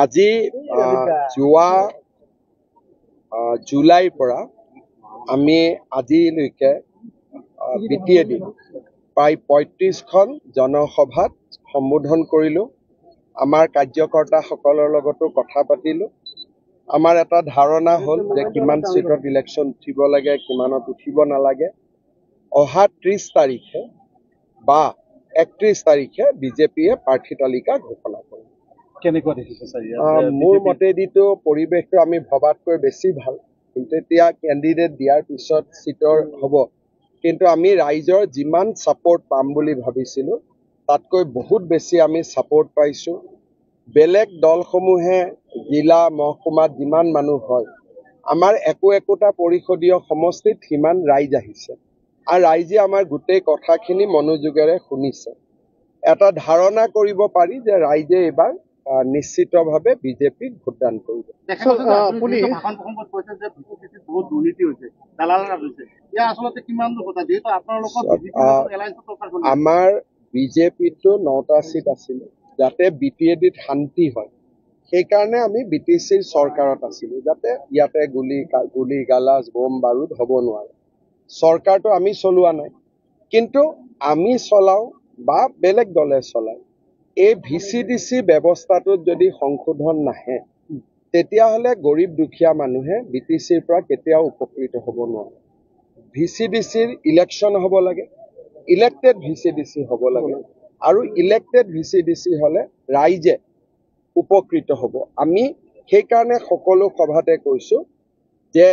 আজি যোৱা জুলাইৰ পৰা আমি আজিলৈকে BTAD প্ৰায় ৩৫খন জনসভাত সম্বোধন কৰিলোঁ। আমাৰ কাৰ্যকৰ্তাসকলৰ লগতো কথা পাতিলোঁ। আমাৰ এটা ধাৰণা হ'ল যে কিমান চিটত ইলেকশ্যন উঠিব লাগে, কিমানত উঠিব নালাগে। অহা 30 তাৰিখে বা 31 তাৰিখে বিজেপিয়ে প্ৰাৰ্থী তালিকা ঘোষণা কৰিব। কেনেকুৱা দেখিছে ছাৰ? মোৰ মতেদিতো পৰিৱেশটো আমি ভবাতকৈ বেছি ভাল, কিন্তু এতিয়া কেণ্ডিডেট দিয়াৰ পিছত চিটৰ হ'ব। কিন্তু আমি ৰাইজৰ যিমান ছাপোৰ্ট পাম বুলি ভাবিছিলোঁ তাতকৈ বহুত বেছি আমি ছাপোৰ্ট পাইছোঁ। বেলেগ দলসমূহে জিলা মহকুমাত যিমান মানুহ হয়, আমাৰ একোটা পৰিষদীয় সমষ্টিত সিমান ৰাইজ আহিছে আৰু ৰাইজে আমাৰ গোটেই কথাখিনি মনোযোগেৰে শুনিছে। এটা ধাৰণা কৰিব পাৰি যে ৰাইজে এইবাৰ নিশ্চিতভাৱে বিজেপিক ভোটদান কৰিব। আমাৰ বিজেপিতো 9টা চিট আছিলে, যাতে BTADত শান্তি হয় সেইকাৰণে আমি BTCৰ চৰকাৰত আছিলোঁ, যাতে ইয়াতে গুলি গালাজ বোম বাৰুদ হ'ব নোৱাৰে। চৰকাৰটো আমি চলোৱা নাই, কিন্তু আমি চলাওঁ বা বেলেগ দলে চলায়, এই VCDC ব্যৱস্থাটোত যদি সংশোধন নাহে তেতিয়াহ'লে গৰীব দুখীয়া মানুহে BTCৰ পৰা কেতিয়াও উপকৃত হ'ব নোৱাৰে। VCDCৰ ইলেকশ্যন হ'ব লাগে, ইলেক্টেড VCDC হ'ব লাগে, আৰু ইলেক্টেড VCDC হ'লে ৰাইজে উপকৃত হ'ব। আমি সেইকাৰণে সকলো সভাতে কৈছোঁ যে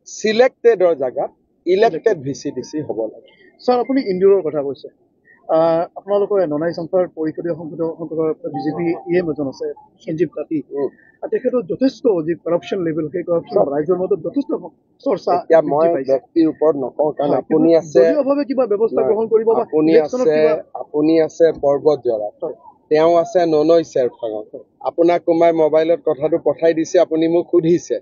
চিলেক্টেডৰ জেগাত ইলেক্টেড VCDC হ'ব লাগে। ছাৰ, আপুনি ইন্দোৰৰ কথা কৈছে। আপোনালোকৰ ননাই সংঘৰ পৰিষদীয় সংসদৰ বিজেপি এজন আছে সঞ্জীৱ তাঁতী। তেখেতৰ যথেষ্ট যি কৰাপশ্যন লেভেল, সেই কৰাপশ্যন ৰাইজৰ মাজত যথেষ্ট চৰ্চা। এতিয়া মই ব্যক্তিৰ ওপৰত নকওঁ, কাৰণ আপুনি আছে কিবা ব্যৱস্থা গ্ৰহণ কৰিব, আপুনি আছে পৰ্বতজৰাত, তেওঁ আছে ননৈ চেৰফাঙত। আপোনাক কোনোবাই মোবাইলত কথাটো পঠাই দিছে, আপুনি মোক সুধিছে,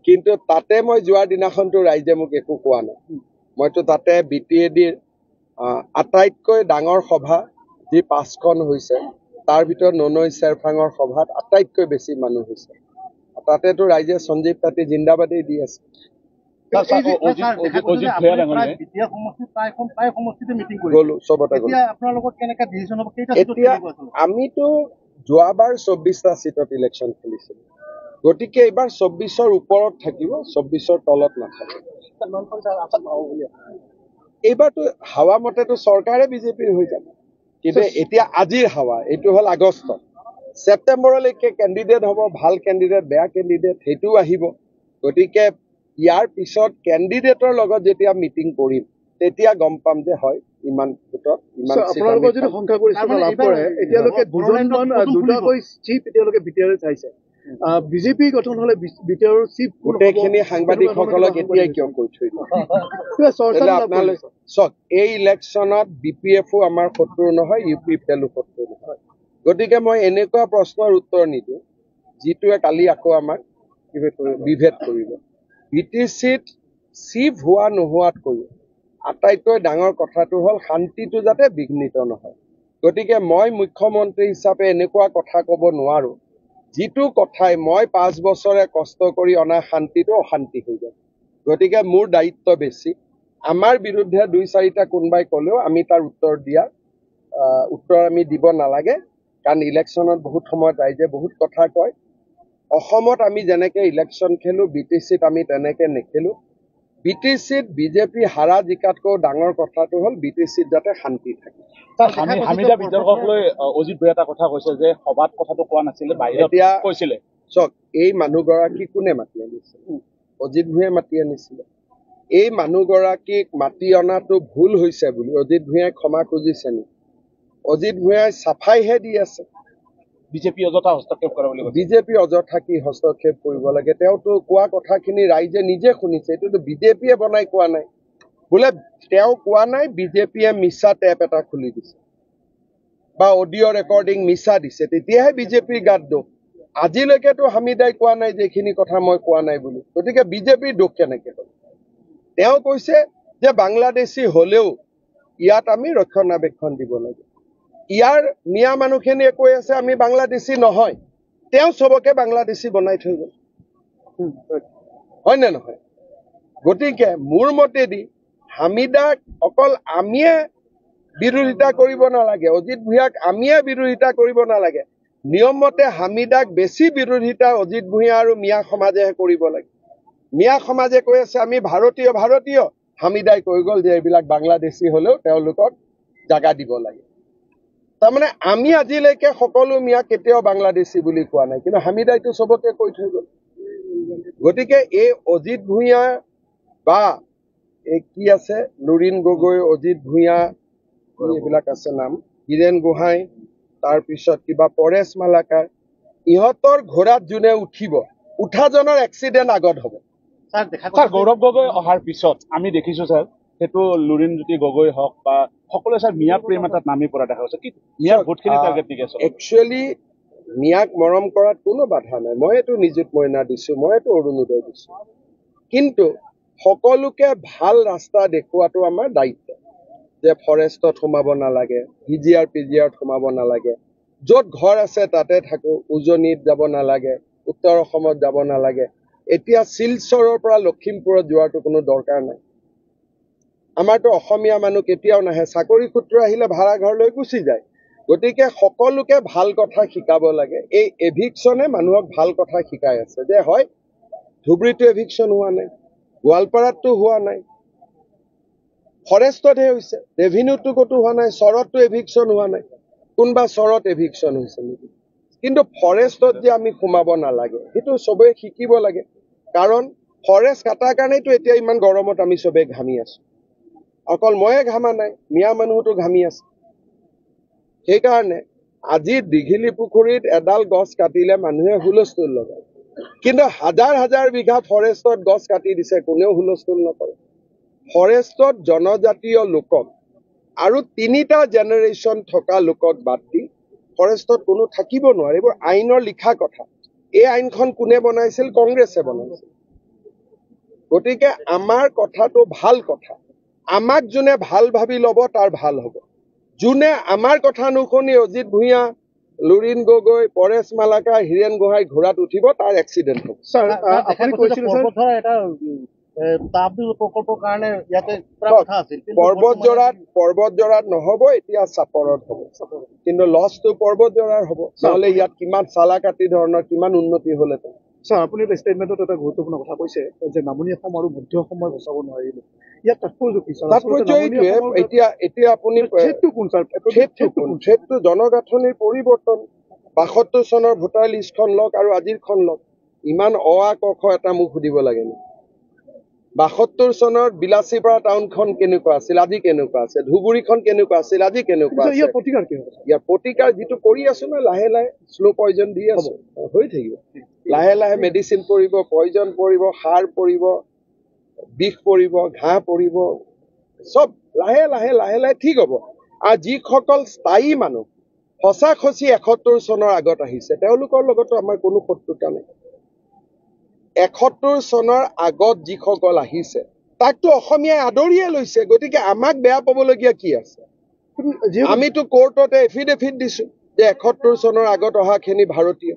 কিন্তু তাতে মই যোৱাৰ দিনাখনতো ৰাইজে মোক একো কোৱা নাই। মইতো তাতে BTADৰ আটাইতকৈ ডাঙৰ সভা যি 5খন হৈছে, তাৰ ভিতৰত ননৈ চেৰফাঙৰ সভাত আটাইতকৈ বেছি মানুহ হৈছে। তাতেতো ৰাইজে সঞ্জীৱ তাঁতী জিন্দাবাদেই দি আছে। এতিয়া আমিতো যোৱাবাৰ 24টা চিটত ইলেকশ্যন খেলিছিলোঁ, গতিকে এইবাৰ 24ৰ ওপৰত থাকিব, 24ৰ তলত নাথাকিব। এইবাৰতো হাৱা মতেতো চৰকাৰে বিজেপিৰ হৈ যাব, কিন্তু এতিয়া আজিৰ হাৱা এইটো হ'ল আগষ্ট। ছেপ্টেম্বৰলৈকে কেণ্ডিডেট হ'ব, ভাল কেণ্ডিডেট, বেয়া কেণ্ডিডেট, সেইটোও আহিব। গতিকে ইয়াৰ পিছত কেণ্ডিডেটৰ লগত যেতিয়া মিটিং কৰিম তেতিয়া গম পাম যে হয় ইমান ভোটত ইমান বিজেপি গঠন হলে গোটেইখিনি সাংবাদিকসকলক এতিয়াই কিয় কৈ থৈ চাওক, এই ইলেকশ্যনত BPFও আমাৰ শত্ৰু নহয়, UPPLও শত্ৰু নহয়। গতিকে মই এনেকুৱা প্ৰশ্নৰ উত্তৰ নিদিওঁ যিটোৱে কালি আকৌ আমাক বিভেদ কৰিব। BTCত চিফ হোৱা নোহোৱাতকৈ আটাইতকৈ ডাঙৰ কথাটো হ'ল শান্তিটো যাতে বিঘ্নিত নহয়। গতিকে মই মুখ্যমন্ত্ৰী হিচাপে এনেকুৱা কথা ক'ব নোৱাৰো যিটো কথাই মই 5 বছৰে কষ্ট কৰি অনা শান্তিটো অশান্তি হৈ যাব। গতিকে মোৰ দায়িত্ব বেছি। আমাৰ বিৰুদ্ধে 2-4টা কোনোবাই ক'লেও আমি তাৰ উত্তৰ আমি দিব নালাগে, কাৰণ ইলেকশ্যনত বহুত সময়ত ৰাইজে বহুত কথা কয়। অসমত আমি যেনেকৈ ইলেকশ্যন খেলোঁ, BTCত আমি তেনেকৈ নেখেলোঁ। BTCত বিজেপি হাৰা জিকাতকৈ ডাঙৰ কথাটো হ'ল BTCত যাতে শান্তি থাকে। হামিদা বিতৰ্কক লৈ অজিত ভূঞাই এটা কথা কৈছে যে সভাত কথাটো কোৱা নাছিলে, বাহিৰত কৈছিলে। চাওক, এই মানুহগৰাকী কোনে মাতি আনিছিল? অজিত ভূঞাই মাতি আনিছিলে। এই মানুহগৰাকীক মাতি অনাটো ভুল হৈছে বুলি অজিত ভূঞাই ক্ষমা খুজিছে নেকি? অজিত ভূঞাই চাফাইহে দি আছে। বিজেপি অযথা হস্তক্ষেপ কৰে বুলি বিজেপি অযথা কি হস্তক্ষেপ কৰিব লাগে? তেওঁতো কোৱা কথাখিনি ৰাইজে নিজে শুনিছে, এইটোতো বিজেপিয়ে বনাই কোৱা নাই। বোলে তেওঁ কোৱা নাই, বিজেপিয়ে মিছা টেপ এটা খুলি দিছে বা অডিঅ' ৰেকৰ্ডিং মিছা দিছে, তেতিয়াহে বিজেপিৰ গাত দোষ। আজিলৈকেতো হামিদাই কোৱা নাই যে এইখিনি কথা মই কোৱা নাই বুলি। গতিকে বিজেপিৰ দোষ কেনেকৈ হ'ল? তেওঁ কৈছে যে বাংলাদেশী হলেও ইয়াত আমি ৰক্ষণাবেক্ষণ দিব লাগে। ইয়াৰ মিয়া মানুহখিনিয়ে কৈ আছে আমি বাংলাদেশী নহয়। তেওঁ চবকে বাংলাদেশী বনাই থৈ গ'ল হয় নে নহয় গতিকে মোৰ মতেদি হামিদাক অকল আমিয়ে বিৰোধিতা কৰিব নালাগে অজিত ভূঞাক আমিয়ে বিৰোধিতা কৰিব নালাগে নিয়ম মতে হামিদাক বেছি বিৰোধিতা অজিত ভূঞা আৰু মিয়া সমাজেহে কৰিব লাগে মিয়া সমাজে কৈ আছে আমি ভাৰতীয় হামিদাই কৈ গ'ল যে এইবিলাক বাংলাদেশী হলেও তেওঁলোকক জাগা দিব লাগে তাৰমানে আমি আজিলৈকে সকলো মিয়া কেতিয়াও বাংলাদেশী বুলি কোৱা নাই কিন্তু হামিদাইতো চবকে কৈ থৈ গ'ল গতিকে এই অজিত ভূঞা বা এই কি আছে লুৰিণ গগৈ অজিত ভূঞা এইবিলাক আছে নাম হীৰেণ গোহাঁই তাৰপিছত কিবা পৰেশ মালাকাৰ ইহঁতৰ ঘোঁৰাত যোনে উঠিব উঠাজনৰ এক্সিডেণ্ট আগত হ'ব স্যাৰ গৌৰৱ গগৈ অহাৰ পিছত আমি দেখিছো স্যাৰ সেইটো লুৰিণজ্যোতি গগৈ হওক বা সকলোৱে স্যাৰ মিয়া প্ৰেম এটাত নামি পৰা দেখা গৈছে কি মিয়াৰ ভোটখিনি টাৰ্গেট দিকে আছে একচুৱেলি মিয়াক মৰম কৰাত কোনো বাধা নাই মইতো নিযুত মইনা দিছো মইতো অৰুণোদয় দিছো কিন্তু সকলোকে ভাল ৰাস্তা দেখুৱাটো আমাৰ দায়িত্ব যে ফৰেষ্টত সোমাব নালাগে ভিজিআৰ পিজিআৰত সোমাব নালাগে য'ত ঘৰ আছে তাতে থাকো উজনিত যাব নালাগে উত্তৰ অসমত যাব নালাগে এতিয়া শিলচৰৰ পৰা লখিমপুৰত যোৱাটো কোনো দৰকাৰ নাই আমাৰতো অসমীয়া মানুহ কেতিয়াও নাহে চাকৰি সূত্ৰে আহিলে ভাড়া ঘৰলৈ গুচি যায় গতিকে সকলোকে ভাল কথা শিকাব লাগে এই এভিকশ্যনে মানুহক ভাল কথা শিকাই আছে যে হয় ধুবুৰীতো এভিকশ্যন হোৱা নাই গোৱালপাৰাতো হোৱা নাই ফৰেষ্টতহে হৈছে ৰেভিনিউটো ক'তো হোৱা নাই চৰতটো এভিকশ্যন হোৱা নাই কোনোবা চৰত এভিকশ্যন হৈছে নেকি কিন্তু ফৰেষ্টত যে আমি সোমাব নালাগে সেইটো চবেই শিকিব লাগে কাৰণ ফৰেষ্ট কাটাৰ কাৰণেতো এতিয়া ইমান গৰমত আমি চবেই ঘামি আছো অকল ময়ে ঘামা নাই মিয়া মানুহতো ঘামি আছে সেইকাৰণে আজি দীঘিলী পুখুৰীত এডাল গছ কাটিলে মানুহে হুলস্থুল লগায় কিন্তু হাজাৰ হাজাৰ বিঘা ফৰেষ্টত গছ কাটি দিছে কোনেও হুলস্থুল নকৰে ফৰেষ্টত জনজাতীয় লোকক আৰু 3টা জেনেৰেশ্যন থকা লোকক বাদ দি ফৰেষ্টত কোনো থাকিব নোৱাৰে এইবোৰ আইনৰ লিখা কথা এই আইনখন কোনে বনাইছিল কংগ্ৰেছে বনাইছিল গতিকে আমাৰ কথাটো ভাল কথা আমাক যোনে ভাল ভাবি ল'ব তাৰ ভাল হ'ব যোনে আমাৰ কথা নুশুনি অজিত ভূঞা লুৰিণ গগৈ পৰেশ মালাকাৰ হীৰেণ গোহাঁই ঘোঁৰাত উঠিব তাৰ এক্সিডেণ্ট হ'ব স্যাৰ আপুনি কৈছিল স্যাৰ এটা তাপবিল প্ৰকল্পৰ কাৰণে ইয়াতে কথা আছিল পৰ্বতজৰাত নহব এতিয়া চাপৰত হ'ব কিন্তু লছটো পৰ্বতজৰাৰ হ'ব নহলে ইয়াত কিমান চালাকাটি ধৰণৰ কিমান উন্নতি হলহেঁতেন স্যাৰ আপুনি এটা ষ্টেটমেণ্টত এটা গুৰুত্বপূৰ্ণ কথা কৈছে যে নামনি অসম আৰু মধ্য অসমৰ বচাব নোৱাৰিলো ইয়াত তাৎপৰ্য কি স্যাৰ তাৎপৰ্য এইটোৱে এতিয়া আপুনি সেইটো কোন স্যাৰ সেইটো জনগাঁথনিৰ পৰিৱৰ্তন ৭২ চনৰ ভোটাৰ লিষ্টখন লওক আৰু আজিৰখন লওক ইমান অ ক খ এটা মোক সুধিব লাগে নে ৭২ চনৰ বিলাচীপাৰা টাউনখন কেনেকুৱা আছিল আজি কেনেকুৱা আছে ধুবুৰীখন কেনেকুৱা আছিল আজি কেনেকুৱা আছে ইয়াৰ প্ৰতিকাৰ যিটো কৰি আছো না লাহে লাহে শ্ল' পয়জন দি আছো হৈ থাকিব লাহে লাহে মেডিচিন পৰিব পয়জন পৰিব সাৰ পৰিব বিষ পৰিব ঘাঁহ পৰিব চব লাহে লাহে লাহে লাহে ঠিক হ'ব আৰু যিসকল স্থায়ী মানুহ সঁচি ৭১ চনৰ আগত আহিছে তেওঁলোকৰ লগতো আমাৰ কোনো শত্ৰুতা নাই ৭১ চনৰ আগত যিসকল আহিছে তাকতো অসমীয়াই আদৰিয়ে লৈছে গতিকে আমাক বেয়া পাবলগীয়া কি আছে আমিতো কোৰ্টতে এফিডেভিট দিছো যে ৭১ চনৰ আগত অহাখিনি ভাৰতীয়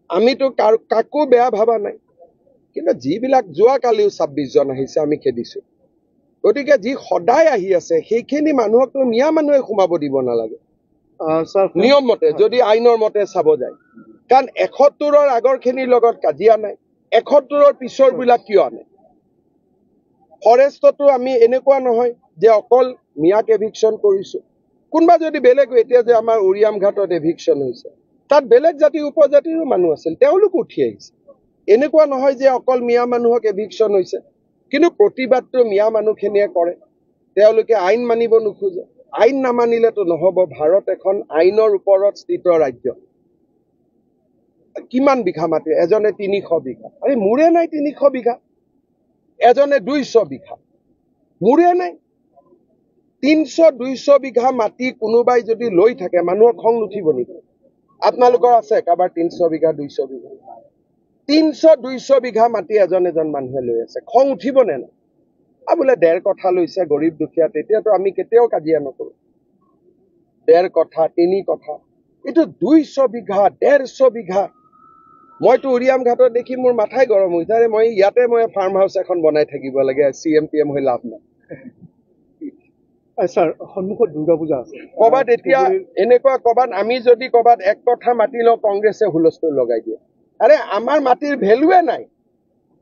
আমিতো কাকো বেয়া ভাবা নাই কিন্তু যিবিলাক যোৱাকালিও ২৬ জন আহিছে আমি খেদিছো গতিকে যি সদায় আহি আছে সেইখিনি মানুহকতো মিয়া মানুহে সোমাব দিব নালাগে নিয়ম মতে যদি আইনৰ মতে চাব যায় কাৰণ ৭১ৰ আগৰখিনিৰ লগত কাজিয়া নাই ৭১ৰ পিছৰ বিলাক কিয় আনে ফৰেষ্টতো আমি এনেকুৱা নহয় যে অকল মিয়াক এভিকশ্যন কৰিছো কোনোবা যদি বেলেগ এতিয়া যে আমাৰ উৰিয়াম ঘাটত এভিকশ্যন হৈছে তাত বেলেগ জাতি উপজাতিৰো মানুহ আছিল তেওঁলোক উঠি আহিছে এনেকুৱা নহয় যে অকল মিয়া মানুহক এভিকশ্যন হৈছে কিন্তু প্ৰতিবাদটো মিয়া মানুহখিনিয়ে কৰে তেওঁলোকে আইন মানিব নোখোজে আইন নামানিলেতো নহব ভাৰত এখন আইনৰ ওপৰত স্থিত ৰাজ্য কিমান বিঘা মাটি এজনে ৩০০ বিঘা এই মোৰে নাই ৩০০ বিঘা এজনে ২০০ বিঘা মোৰে নাই ৩০০-২০০ বিঘা মাটি কোনোবাই যদি লৈ থাকে মানুহৰ খং নুঠিব নেকি আপোনালোকৰ আছে কাৰোবাৰ ৩০০ বিঘা ২০০ বিঘা ৩০০-২০০ বিঘা মাটি এজন মানুহে লৈ আছে খং উঠিব নে নাই বোলে ১.৫ কঠা লৈছে গৰীব দুখীয়া তেতিয়াতো আমি কেতিয়াও কাজিয়া নকৰো ১.৫ কঠা ৩ কঠা এইটো ২০০ বিঘা ১৫০ বিঘা মইতো উৰিয়াম ঘাটত দেখি মোৰ মাথাই গৰম হৈছে আৰে মই ইয়াতে মই ফাৰ্ম হাউচ এখন বনাই থাকিব লাগে CM হৈ লাভ নাই স্যাৰ সন্মুখত দুৰ্গা পূজা আছে ক'ৰবাত এতিয়া এনেকুৱা ক'ৰবাত আমি যদি ক'ৰবাত এক কথা মাতি লওঁ কংগ্ৰেছে হুলস্থুল লগাই দিয়ে আৰে আমাৰ মাটিৰ ভেলুৱে নাই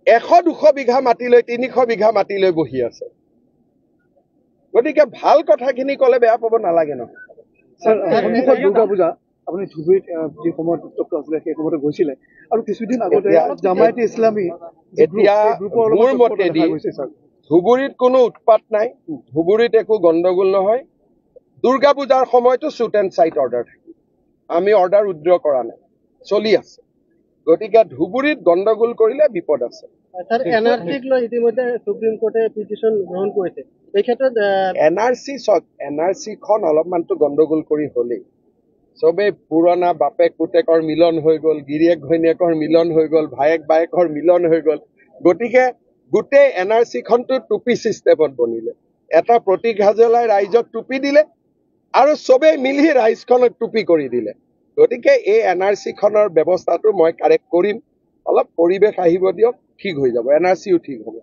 100-200 বিঘা মাটি লৈ 300 বিঘা মাটি লৈ বহি আছে গতিকে ভাল কথাখিনি ক'লে বেয়া পাব নালাগে ন স্যাৰ সন্মুখত দুৰ্গা পূজা আপুনি ধুবুৰীত যি সময়ত উত্তপ্ত আছিলে সেই সময়তে গৈছিলে আৰু কিছুদিন আগতে জামায়াতে ইছলামী এতিয়া মোৰ মতেদি ধুবুৰীত কোনো উৎপাত নাই ধুবুৰীত একো গণ্ডগোল নহয় দুৰ্গা পূজাৰ সময়তো শ্বুট এণ্ড চাইট অৰ্ডাৰ থাকিব আমি অৰ্ডাৰ উইথড্ৰ কৰা নাই চলি আছে গতিকে ধুবুৰীত গণ্ডগোল কৰিলে বিপদ আছে স্যাৰ এনআৰসিক লৈ ইতিমধ্যে সুপ্ৰিম কোৰ্টে পিটিশন গ্ৰহণ কৰেছে এই ক্ষেত্ৰে NRC খন অলপমানতো গণ্ডগোল কৰি হলেই চবেই পুৰণা বাপেক পুতেকৰ মিলন হৈ গ'ল গিৰিয়েক ঘৈণীয়েকৰ মিলন হৈ গ'ল ভায়েক বায়েকৰ মিলন হৈ গ'ল গতিকে গোটেই NRC খনটো টুপি চিষ্টেমত বনিলে এটা প্ৰতীক হাজেলাই ৰাইজক টুপি দিলে আৰু চবেই মিলি ৰাইজখনক টুপি কৰি দিলে গতিকে এই NRC খনৰ ব্যৱস্থাটো মই কাৰেক্ট কৰিম অলপ পৰিৱেশ আহিব দিয়ক ঠিক হৈ যাব NRCও ঠিক হ'ব